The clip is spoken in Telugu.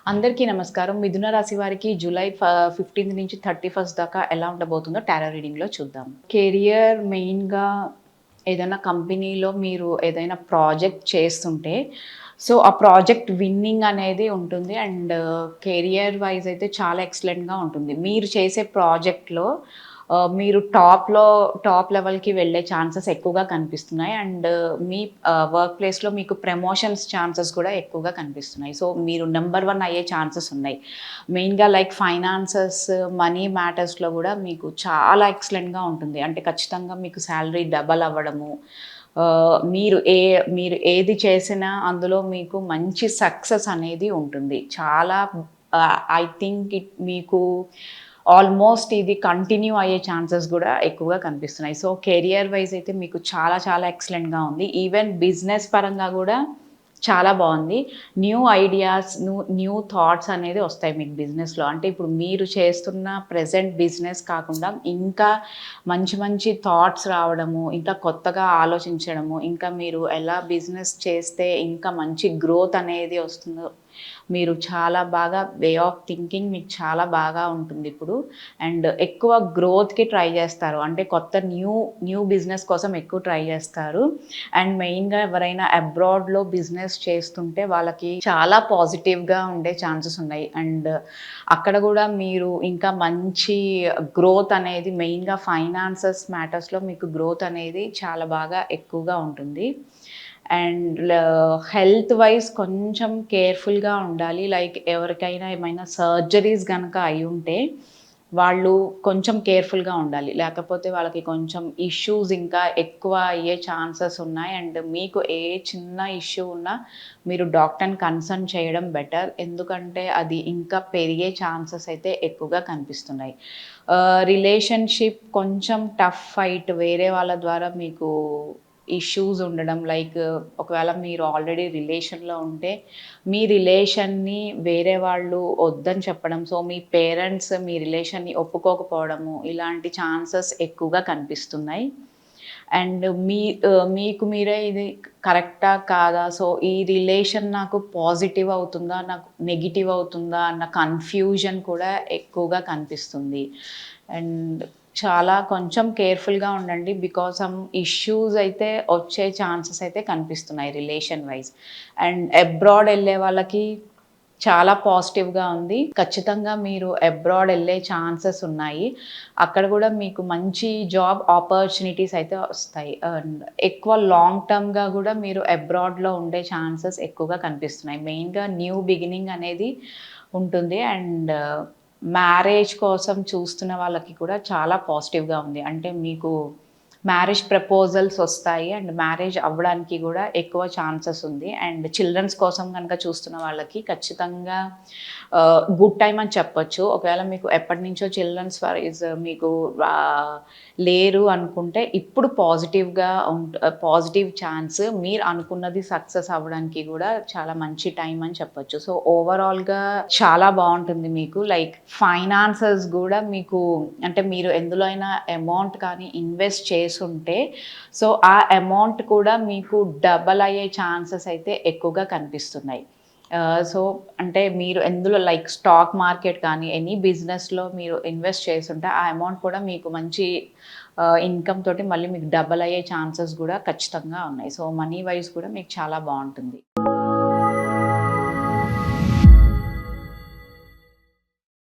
అందరికీ నమస్కారం. మిథున రాశి వారికి జూలై 15 నుంచి 31 దాకా ఎలా ఉండబోతుందో టారో రీడింగ్‌లో చూద్దాం. కెరియర్ మెయిన్‌గా ఏదైనా కంపెనీలో మీరు ఏదైనా ప్రాజెక్ట్ చేస్తుంటే, సో, ఆ ప్రాజెక్ట్ విన్నింగ్ అనేది ఉంటుంది. అండ్ కెరియర్ వైస్ అయితే చాలా ఎక్సలెంట్‌గా ఉంటుంది. మీరు చేసే ప్రాజెక్ట్‌లో మీరు టాప్ లెవెల్‌కి వెళ్ళే ఛాన్సెస్ ఎక్కువగా కనిపిస్తున్నాయి. అండ్ మీ వర్క్ ప్లేస్‌లో మీకు ప్రమోషన్స్ ఛాన్సెస్ కూడా ఎక్కువగా కనిపిస్తున్నాయి. సో, మీరు నంబర్ 1 అయ్యే ఛాన్సెస్ ఉన్నాయి. మెయిన్‌గా లైక్ ఫైనాన్సెస్, మనీ మ్యాటర్స్‌లో కూడా మీకు చాలా ఎక్సలెంట్‌గా ఉంటుంది. అంటే ఖచ్చితంగా మీకు సాలరీ డబల్ అవ్వడము, మీరు ఏది చేసినా అందులో మీకు మంచి సక్సెస్ అనేది ఉంటుంది. చాలా ఐ థింక్ మీకు ఆల్మోస్ట్ ఇది కంటిన్యూ అయ్యే ఛాన్సెస్ గూడా ఎక్కువగా కనిపిస్తున్నాయి. సో, కెరియర్ వైస్ అయితే మీకు చాలా చాలా ఎక్సలెంట్‌గా ఉంది. ఈవెన్ బిజినెస్ పరంగా గూడా చాలా బావుంది. న్యూ ఐడియాస్, న్యూ థాట్స్ అనేది వస్తాయి మీకు బిజినెస్‌లో. అంటే ఇప్పుడు మీరు చేస్తున్న ప్రెజెంట్ బిజినెస్ కాకుండా ఇంకా మంచి మంచి థాట్స్ రావడము, ఇంకా కొత్తగా ఆలోచించడము, ఇంకా మీరు ఎలా బిజినెస్ చేస్తే ఇంకా మంచి గ్రోత్ అనేది వస్తుందో, మీరు చాలా బాగా వే ఆఫ్ థింకింగ్ మీకు చాలా బాగా ఉంటుందిప్పుడు. అండ్ ఎక్కువ గ్రోత్‌కి ట్రై చేస్తారు. అంటే కొత్త న్యూ బిజినెస్ కోసం ఎక్కువ ట్రై చేస్తారు. అండ్ మెయిన్‌గా ఎవరైనా అబ్రాడ్‌లో బిజినెస్ చేస్తుంటే వాళ్ళకి చాలా పాజిటివ్‌గా ఉండే ఛాన్సెస్ ఉన్నాయి. అండ్ అక్కడ గూడా మీరు ఇంకా మంచి గ్రోత్ అనేది మెయిన్‌గా ఫైనాన్సెస్ మ్యాటర్స్‌లో మీకు గ్రోత్ అనేది చాలా బాగా ఎక్కువగా ఉంటుంది. అండ్ హెల్త్ వైజ్ కొంచెం కేర్‌ఫుల్‌గా ఉండాలి. లైక్ ఎవరికైనా ఏమైనా సర్జరీస్ గనక అయ్యుంటే, వాళ్ళు కొంచెం కేర్‌ఫుల్‌గా ఉండాలి. లేకపోతే వాళ్ళకి కొంచెం ఇష్యూస్ ఇంకా ఎక్కువ అయ్యే ఛాన్సెస్ ఉన్నాయి. అండ్ మీకు ఏ చిన్న ఇష్యూ ఉన్నా మీరు డాక్టర్‌ని కన్సల్ట్ చేయడం బెటర్. ఎందుకంటే అది ఇంకా పెరిగే ఛాన్సెస్ అయితే ఎక్కువగా కనిపిస్తున్నాయి. రిలేషన్‌షిప్ కొంచెం టఫ్ ఫైట్ వేరే వాళ్ళ ద్వారా మీకు ఇష్యూస్ ఉండడం, లైక్ ఒకవేళ మీరు ఆల్రెడీ రిలేషన్‌లో ఉంటే, మీ రిలేషన్‌ని వేరే వాళ్ళు వద్దని చెప్పడం. సో, మీ పేరెంట్స్ మీ రిలేషన్‌ని ఒప్పుకోకపోవడము, ఇలాంటి ఛాన్సెస్ ఎక్కువగా కనిపిస్తున్నాయి. అండ్ మీకు మీరే ఇది కరెక్టా? కాదా? సో, ఈ రిలేషన్ నాకు పాజిటివ్ అవుతుందా? నాకు నెగెటివ్ అవుతుందా? అన్న కన్‌ఫ్యూజన్ కూడా ఎక్కువగా కనిపిస్తుంది. అండ్ చాలా కొంచెం కేర్‌ఫుల్‌గా ఉండండి. బికాజ్ సమ్ ఇష్యూస్ అయితే వచ్చే ఛాన్సెస్ అయితే కనిపిస్తున్నాయి రిలేషన్ వైస్. అండ్ అబ్రాడ్ ఎళ్ళే వాళ్ళకి చాలా పాజిటివ్‌గా ఉంది. ఖచ్చితంగా మీరు అబ్రాడ్ ఎళ్ళే ఛాన్సెస్ ఉన్నాయి. అక్కడ గూడా మీకు మంచి జాబ్ ఆపర్చునిటీస్ అయితే వస్తాయి. అండ్ ఎక్కువ లాంగ్ టర్మ్‌గా గూడా మీరు అబ్రాడ్‌లో ఉండే ఛాన్సెస్ ఎక్కువగా కనిపిస్తున్నాయి. మెయిన్‌గా న్యూ బిగినింగ్ అనేది ఉంటుంది. అండ్ మ్యారేజ్ కోసం చూస్తున్న వాళ్ళకి కూడా చాలా పాజిటివ్‌గా ఉంది. అంటే మీకు మ్యారేజ్ ప్రపోజల్స్ వస్తాయి. అండ్ మ్యారేజ్ అవ్వడానికి గూడా ఎక్కువ ఛాన్సెస్ ఉంది. అండ్ చిల్డ్రన్స్ కోసం గనక చూస్తున్న వాళ్ళకి ఖచ్చితంగా గుడ్ టైమ్ అని చెప్పొచ్చు. ఒకవేళ మీకు ఎప్పటినుంచో చిల్డ్రన్స్ వైస్ మీకు ఆహ్, లేరు అనుకుంటే ఇప్పుడు పాజిటివ్ ఛాన్స్ మీరు అనుకున్నది సక్సెస్ అవ్వడానికి గూడా చాలా మంచి టైమ్ అని చెప్పొచ్చు. సో, ఓవరాల్‌గా చాలా బావుంటుంది మీకు. లైక్ ఫైనాన్సెస్ గూడా మీకు అంటే మీరు ఎందులో అయినా అమౌంట్ కానీ ఇన్వెస్ట్ చేసుంటే, సో, ఆ అమౌంట్ కూడా మీకు డబల్ అయ్యే ఛాన్సెస్ అయితే ఎక్కువగా కనిపిస్తున్నాయి. సో, అంటే మీరు ఎందులో లైక్ స్టాక్ మార్కెట్ కానీ, ఎనీ బిజినెస్‌లో మీరు ఇన్వెస్ట్ చేసుంటే, ఆ అమౌంట్ కూడా మీకు మంచి ఇన్‌కమ్ తోటి మళ్ళీ మీకు డబల్ అయ్యే ఛాన్సెస్ గూడా ఖచ్చితంగా ఉన్నాయి. సో, మనీ వైస్ కూడా మీకు చాలా బావుంటుంది.